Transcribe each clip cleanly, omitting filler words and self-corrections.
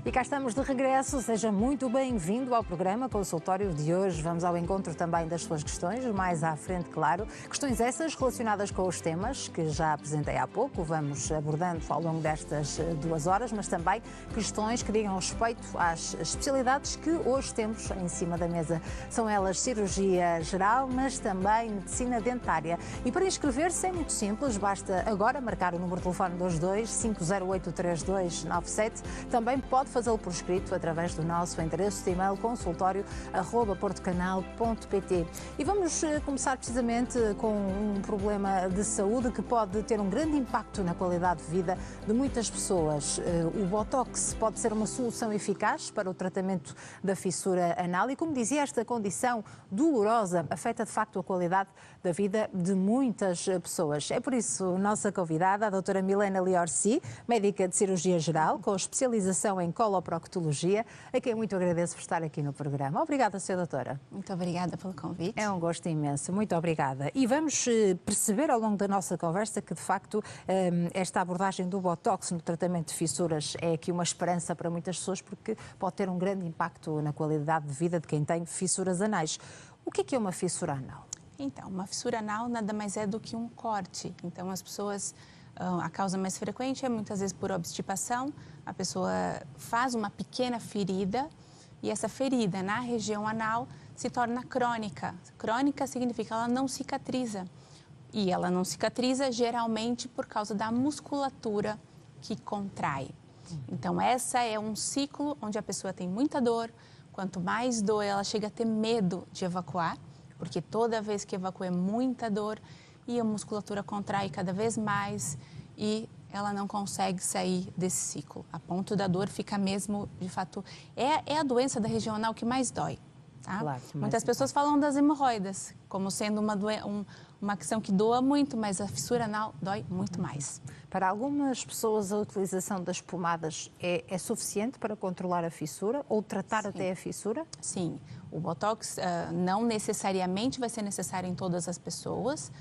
E cá estamos de regresso, seja muito bem-vindo ao programa Consultório de hoje. Vamos ao encontro também das suas questões, mais à frente, claro. Questões essas relacionadas com os temas que já apresentei há pouco, vamos abordando ao longo destas 2 horas, mas também questões que digam respeito às especialidades que hoje temos em cima da mesa. São elas cirurgia geral, mas também medicina dentária. E para inscrever-se é muito simples, basta agora marcar o número de telefone 22-508-3297. Também pode fazê-lo por escrito através do nosso endereço de e-mail consultório@portocanal.pt. E vamos começar precisamente com um problema de saúde que pode ter um grande impacto na qualidade de vida de muitas pessoas. O Botox pode ser uma solução eficaz para o tratamento da fissura anal e, como dizia, esta condição dolorosa afeta de facto a qualidade da vida de muitas pessoas. É por isso nossa convidada, a doutora Milena Liorci, médica de cirurgia geral, com especialização em coloproctologia, a quem muito agradeço por estar aqui no programa. Obrigada, Sra. Doutora. Muito obrigada pelo convite. É um gosto imenso, muito obrigada. E vamos perceber ao longo da nossa conversa que, de facto, esta abordagem do Botox no tratamento de fissuras é aqui uma esperança para muitas pessoas, porque pode ter um grande impacto na qualidade de vida de quem tem fissuras anais. O que é uma fissura anal? Então, uma fissura anal nada mais é do que um corte. Então, as pessoas, a causa mais frequente é muitas vezes por obstipação. A pessoa faz uma pequena ferida e essa ferida na região anal se torna crônica. Crônica significa que ela não cicatriza. E ela não cicatriza geralmente por causa da musculatura que contrai. Então, essa é um ciclo onde a pessoa tem muita dor. Quanto mais dor, ela chega a ter medo de evacuar, porque toda vez que evacua é muita dor e a musculatura contrai cada vez mais e ela não consegue sair desse ciclo. A ponto da dor fica mesmo, de fato, é a doença da região anal que mais dói. Tá? Claro, Muitas pessoas falam das hemorroidas como sendo uma questão que doa muito, mas a fissura anal dói muito mais. Para algumas pessoas, a utilização das pomadas é suficiente para controlar a fissura ou tratar até a fissura? Sim, o Botox não necessariamente vai ser necessário em todas as pessoas,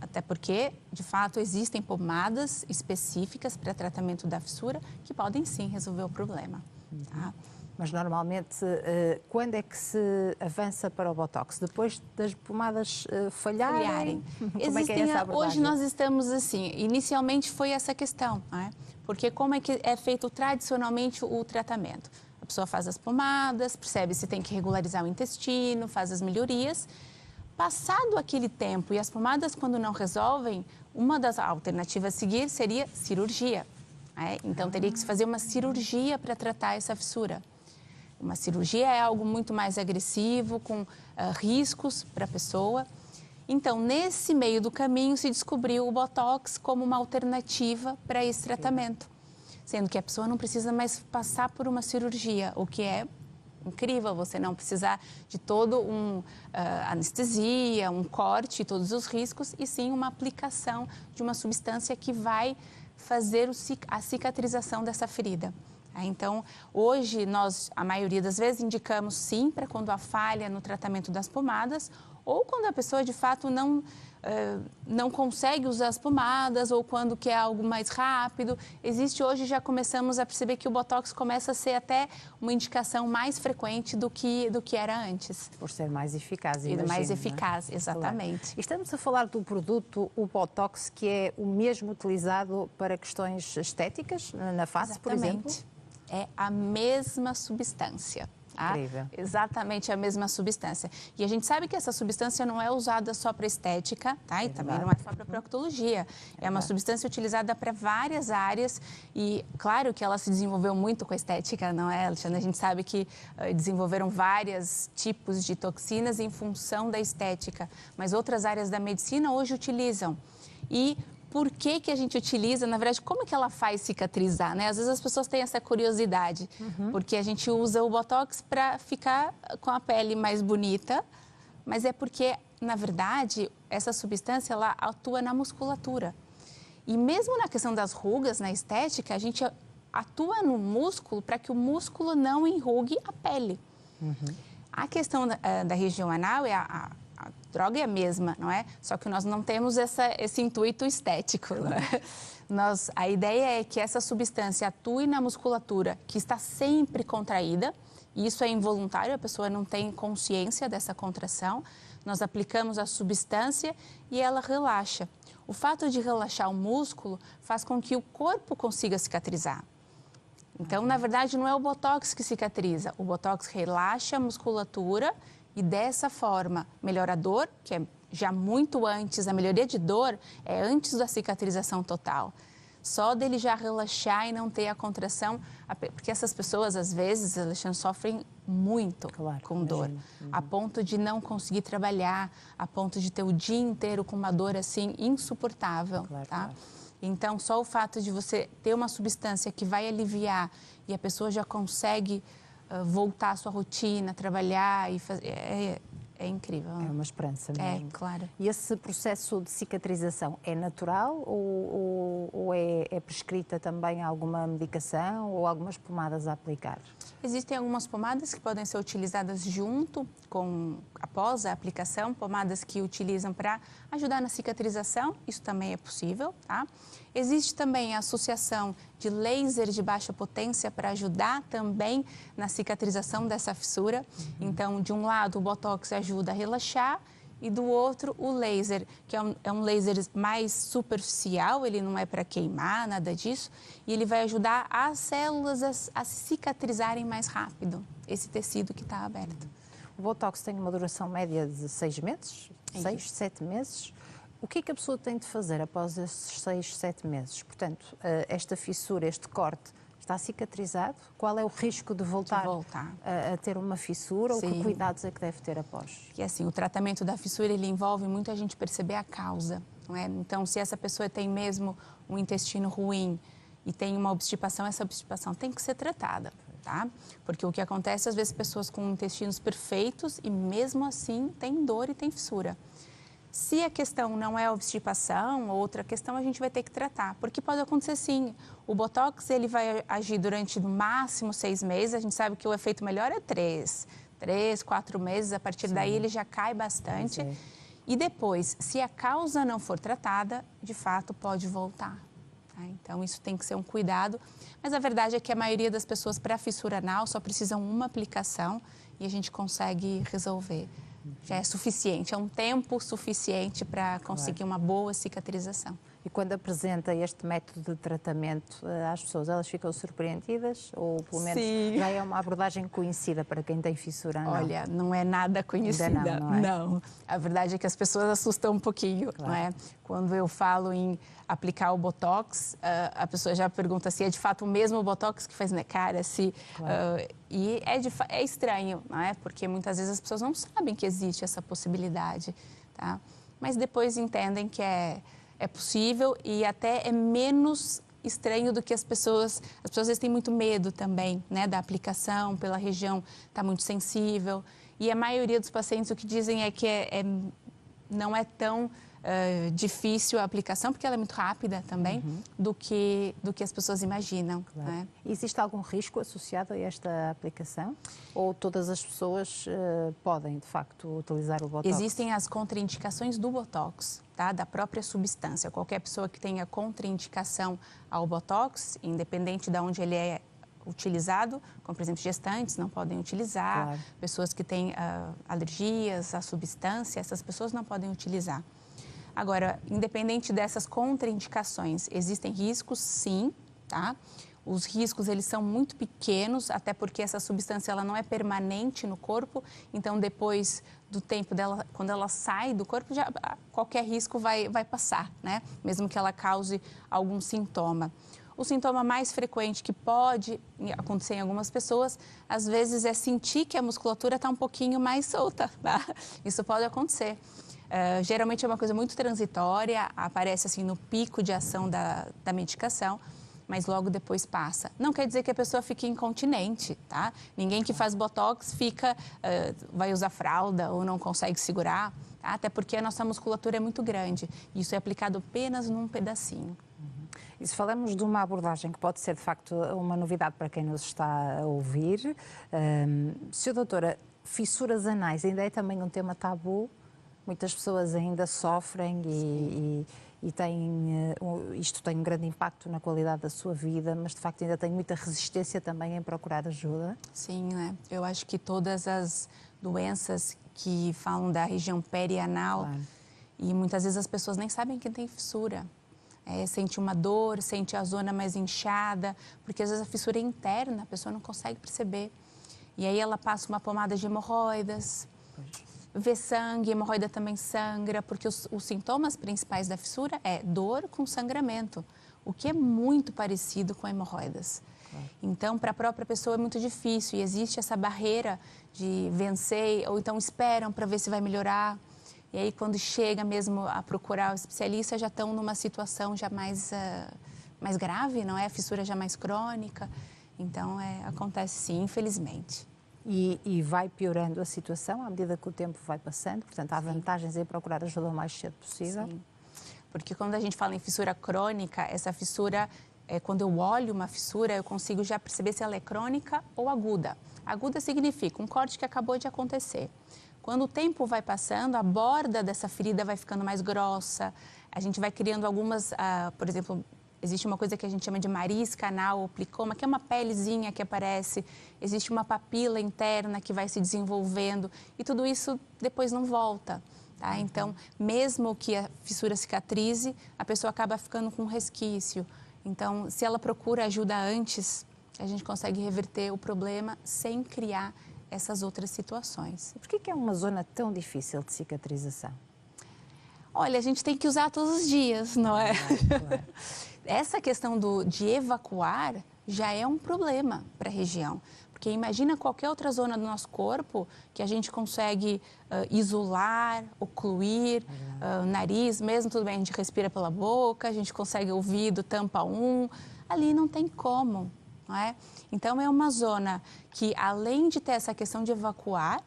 até porque, de fato, existem pomadas específicas para tratamento da fissura que podem sim resolver o problema. Tá? Mas normalmente, quando é que se avança para o Botox? Depois das pomadas falharem? Como é que é essa abordagem? Hoje nós estamos assim, inicialmente foi essa questão, não é? Porque como é que é feito tradicionalmente o tratamento? A pessoa faz as pomadas, percebe se tem que regularizar o intestino, faz as melhorias. Passado aquele tempo e as pomadas quando não resolvem, uma das alternativas a seguir seria cirurgia. Então teria que se fazer uma cirurgia para tratar essa fissura. Uma cirurgia é algo muito mais agressivo, com riscos para a pessoa. Então, nesse meio do caminho, se descobriu o Botox como uma alternativa para esse tratamento. Sendo que a pessoa não precisa mais passar por uma cirurgia, o que é incrível, você não precisar de todo anestesia, um corte, todos os riscos, e sim uma aplicação de uma substância que vai fazer a cicatrização dessa ferida. Então, hoje, nós, a maioria das vezes, indicamos sim para quando há falha no tratamento das pomadas ou quando a pessoa, de fato, não consegue usar as pomadas ou quando quer algo mais rápido. Hoje, já começamos a perceber que o Botox começa a ser até uma indicação mais frequente do que era antes. Por ser mais eficaz, imagino, mais eficaz, exatamente. Claro. Estamos a falar do produto, o Botox, que é o mesmo utilizado para questões estéticas, na face, por exemplo? É a mesma substância. Incrível. Exatamente a mesma substância. E a gente sabe que essa substância não é usada só para estética, tá? E também não é só para proctologia. É uma substância utilizada para várias áreas e, claro, que ela se desenvolveu muito com a estética, não é, Alexandre? A gente sabe que desenvolveram vários tipos de toxinas em função da estética, mas outras áreas da medicina hoje utilizam. E por que a gente utiliza, na verdade, como é que ela faz cicatrizar, né? Às vezes as pessoas têm essa curiosidade, porque a gente usa o Botox para ficar com a pele mais bonita, mas é porque, na verdade, essa substância, ela atua na musculatura. E mesmo na questão das rugas, na estética, a gente atua no músculo para que o músculo não enrugue a pele. A questão da região anal é a droga é a mesma, não é? Só que nós não temos esse intuito estético, não é? A ideia é que essa substância atue na musculatura que está sempre contraída, e isso é involuntário, a pessoa não tem consciência dessa contração. Nós aplicamos a substância e ela relaxa. O fato de relaxar o músculo faz com que o corpo consiga cicatrizar. Então, na verdade, não é o Botox que cicatriza. O Botox relaxa a musculatura e, dessa forma, melhora a dor, que é já muito antes, a melhoria de dor é antes da cicatrização total. Só dele já relaxar e não ter a contração, porque essas pessoas, às vezes, Alexandre, sofrem muito com dor, a ponto de não conseguir trabalhar, a ponto de ter o dia inteiro com uma dor, assim, insuportável, tá? Então, só o fato de você ter uma substância que vai aliviar e a pessoa já consegue voltar à sua rotina, trabalhar e fazer... É incrível. É uma esperança mesmo. É, claro. E esse processo de cicatrização é natural ou é prescrita também alguma medicação ou algumas pomadas a aplicar? Existem algumas pomadas que podem ser utilizadas após a aplicação, pomadas que utilizam para ajudar na cicatrização, isso também é possível, tá? Existe também a associação de laser de baixa potência para ajudar também na cicatrização dessa fissura. Então, de um lado, o Botox ajuda a relaxar e do outro, o laser, que é um laser mais superficial, ele não é para queimar, nada disso, e ele vai ajudar as células a cicatrizarem mais rápido, esse tecido que está aberto. O Botox tem uma duração média de 6 meses, 6, 7 meses. O que é que a pessoa tem de fazer após esses 6, 7 meses? Portanto, esta fissura, este corte, está cicatrizado? Qual é o risco de voltar a ter uma fissura? Sim. Ou que cuidados é que deve ter após? Que assim, o tratamento da fissura, ele envolve muito a gente perceber a causa, não é? Então, se essa pessoa tem mesmo um intestino ruim e tem uma obstipação, essa obstipação tem que ser tratada, tá? Porque o que acontece, às vezes, pessoas com intestinos perfeitos e mesmo assim tem dor e tem fissura. Se a questão não é a obstipação, outra questão a gente vai ter que tratar, porque pode acontecer sim. O Botox, ele vai agir durante no máximo 6 meses, a gente sabe que o efeito melhor é 3, 4 meses, a partir daí ele já cai bastante. E depois, se a causa não for tratada, de fato pode voltar. Tá? Então isso tem que ser um cuidado, mas a verdade é que a maioria das pessoas para fissura anal só precisam uma aplicação e a gente consegue resolver. Já é suficiente, é um tempo suficiente para conseguir uma boa cicatrização. E quando apresenta este método de tratamento às pessoas, elas ficam surpreendidas ou pelo menos já é uma abordagem conhecida para quem tem fissura anal? Olha, não é nada conhecida, não. A verdade é que as pessoas assustam um pouquinho, não é? Quando eu falo em aplicar o Botox, a pessoa já pergunta se é de fato o mesmo Botox que faz na cara, e é estranho, não é? Porque muitas vezes as pessoas não sabem que existe essa possibilidade, tá? Mas depois entendem que é possível e até é menos estranho do que as pessoas às vezes têm muito medo também, né, da aplicação, pela região está muito sensível. E a maioria dos pacientes o que dizem é que não é tão difícil a aplicação, porque ela é muito rápida também, do que as pessoas imaginam. Claro. Né? Existe algum risco associado a esta aplicação? Ou todas as pessoas podem, de facto, utilizar o Botox? Existem as contraindicações do Botox, tá? Da própria substância. Qualquer pessoa que tenha contraindicação ao Botox, independente de onde ele é utilizado, como, por exemplo, gestantes não podem utilizar, pessoas que têm alergias à substância, essas pessoas não podem utilizar. Agora, independente dessas contraindicações, existem riscos, sim, tá? Os riscos, eles são muito pequenos, até porque essa substância ela não é permanente no corpo, então depois do tempo dela, quando ela sai do corpo, já qualquer risco vai passar, né? Mesmo que ela cause algum sintoma. O sintoma mais frequente que pode acontecer em algumas pessoas, às vezes, é sentir que a musculatura está um pouquinho mais solta, tá? Isso pode acontecer. Geralmente é uma coisa muito transitória, aparece assim no pico de ação da medicação, mas logo depois passa. Não quer dizer que a pessoa fique incontinente, tá? Ninguém que faz Botox vai usar fralda ou não consegue segurar, tá? Até porque a nossa musculatura é muito grande. Isso é aplicado apenas num pedacinho. E se falamos de uma abordagem que pode ser, de facto, uma novidade para quem nos está a ouvir, Sra. Doutora, fissuras anais ainda é também um tema tabu? Muitas pessoas ainda sofrem e isto tem um grande impacto na qualidade da sua vida, mas de facto ainda tem muita resistência também em procurar ajuda. Sim, né? Eu acho que todas as doenças que falam da região perianal, claro. E muitas vezes as pessoas nem sabem que tem fissura. Sente uma dor, sente a zona mais inchada, porque às vezes a fissura é interna, a pessoa não consegue perceber. E aí ela passa uma pomada de hemorroidas, vê sangue, hemorroida também sangra, porque os sintomas principais da fissura é dor com sangramento, o que é muito parecido com hemorroidas. Claro. Então, para a própria pessoa é muito difícil e existe essa barreira de vencer, ou então esperam para ver se vai melhorar. E aí, quando chega mesmo a procurar o especialista, já estão numa situação já mais grave, não é? A fissura já mais crônica. Então, acontece sim, infelizmente. E vai piorando a situação à medida que o tempo vai passando? Portanto, há vantagens em procurar ajuda o mais cedo possível? Sim, porque quando a gente fala em fissura crônica, essa fissura, quando eu olho uma fissura, eu consigo já perceber se ela é crônica ou aguda. Aguda significa um corte que acabou de acontecer. Quando o tempo vai passando, a borda dessa ferida vai ficando mais grossa, a gente vai criando algumas, por exemplo, existe uma coisa que a gente chama de marisca anal ou plicoma, que é uma pelezinha que aparece, existe uma papila interna que vai se desenvolvendo e tudo isso depois não volta, tá? Então, mesmo que a fissura cicatrize, a pessoa acaba ficando com resquício. Então, se ela procura ajuda antes, a gente consegue reverter o problema sem criar essas outras situações. Por que é uma zona tão difícil de cicatrização? Olha, a gente tem que usar todos os dias, não é? Claro. Essa questão de evacuar já é um problema para a região. Porque imagina qualquer outra zona do nosso corpo que a gente consegue isolar, ocluir, nariz mesmo, tudo bem, a gente respira pela boca, a gente consegue ouvido, tampa ali não tem como. Não é? Então, é uma zona que, além de ter essa questão de evacuar,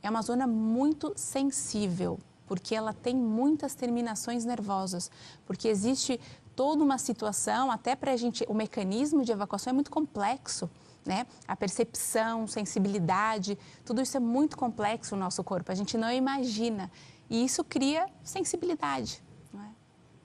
é uma zona muito sensível, porque ela tem muitas terminações nervosas, porque existe toda uma situação, até para a gente, o mecanismo de evacuação é muito complexo, né? A percepção, sensibilidade, tudo isso é muito complexo no nosso corpo, a gente não imagina, e isso cria sensibilidade.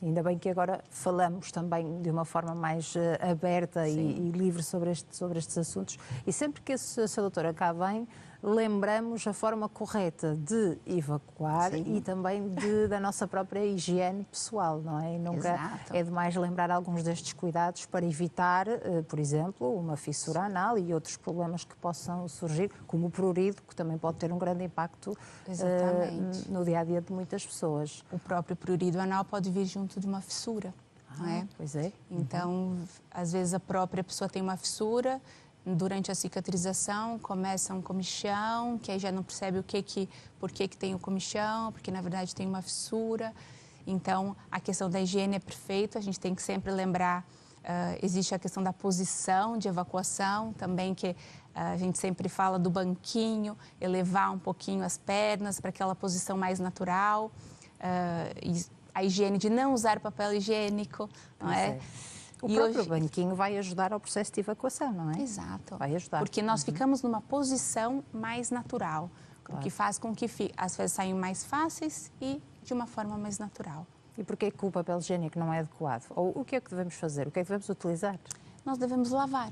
Ainda bem que agora falamos também de uma forma mais aberta e livre sobre estes assuntos. E sempre que a Sra. Doutora cá vem, lembramos a forma correta de evacuar e também da nossa própria higiene pessoal, não é? E nunca é demais lembrar alguns destes cuidados para evitar, por exemplo, uma fissura anal e outros problemas que possam surgir, como o prurido, que também pode ter um grande impacto no dia-a-dia de muitas pessoas. O próprio prurido anal pode vir junto de uma fissura, não é? Pois é. Então, às vezes a própria pessoa tem uma fissura, durante a cicatrização começa um comichão, que aí já não percebe por que tem o comichão, porque na verdade tem uma fissura. Então, a questão da higiene é perfeita, a gente tem que sempre lembrar, existe a questão da posição de evacuação também, que a gente sempre fala do banquinho, elevar um pouquinho as pernas para aquela posição mais natural, a higiene de não usar papel higiênico, não é? O próprio banquinho vai ajudar ao processo de evacuação, não é? Exato. Vai ajudar. Porque nós ficamos numa posição mais natural, o que faz com que as fezes saiam mais fáceis e de uma forma mais natural. E porquê que o papel higiênico não é adequado? Ou o que é que devemos fazer? O que é que devemos utilizar? Nós devemos lavar.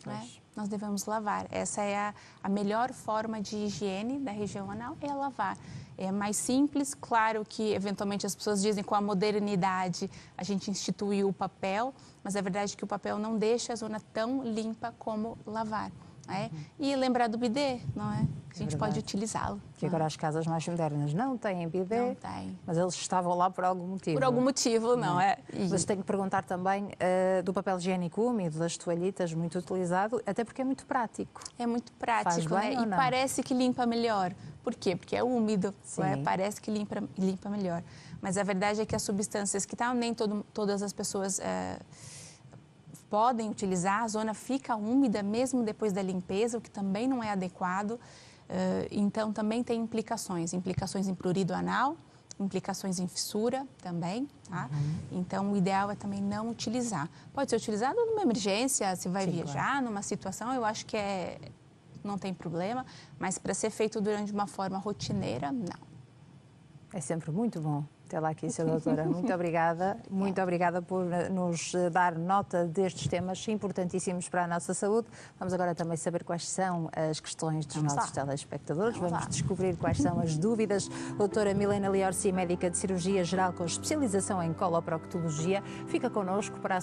Não é? Nós devemos lavar. Essa é a melhor forma de higiene da região anal, é lavar. É mais simples, claro que eventualmente as pessoas dizem que com a modernidade a gente instituiu o papel, mas a verdade é que o papel não deixa a zona tão limpa como lavar. É? E lembrar do bidê, não é? A gente pode utilizá-lo. Que agora as casas mais modernas não têm bidê, não tem. Mas eles estavam lá por algum motivo. Por algum motivo, não é? Mas tenho que perguntar também do papel higiênico úmido, das toalhitas, muito utilizado, até porque é muito prático. É muito prático, Faz bem, né? E parece que limpa melhor. Por quê? Porque é úmido, não é? Parece que limpa melhor. Mas a verdade é que as substâncias que nem todas as pessoas podem utilizar, a zona fica úmida mesmo depois da limpeza, o que também não é adequado. Então, também tem implicações em prurido anal, implicações em fissura também, tá? Então, o ideal é também não utilizar. Pode ser utilizado numa emergência, se vai viajar, numa situação, eu acho que não tem problema, mas para ser feito durante uma forma rotineira, não. É sempre muito bom Até lá aqui, Sra. Doutora. Muito obrigada por nos dar nota destes temas importantíssimos para a nossa saúde. Vamos agora também saber quais são as questões dos nossos telespectadores. Vamos descobrir quais são as dúvidas. Doutora Milena Liorci, médica de cirurgia geral com especialização em coloproctologia, fica connosco para a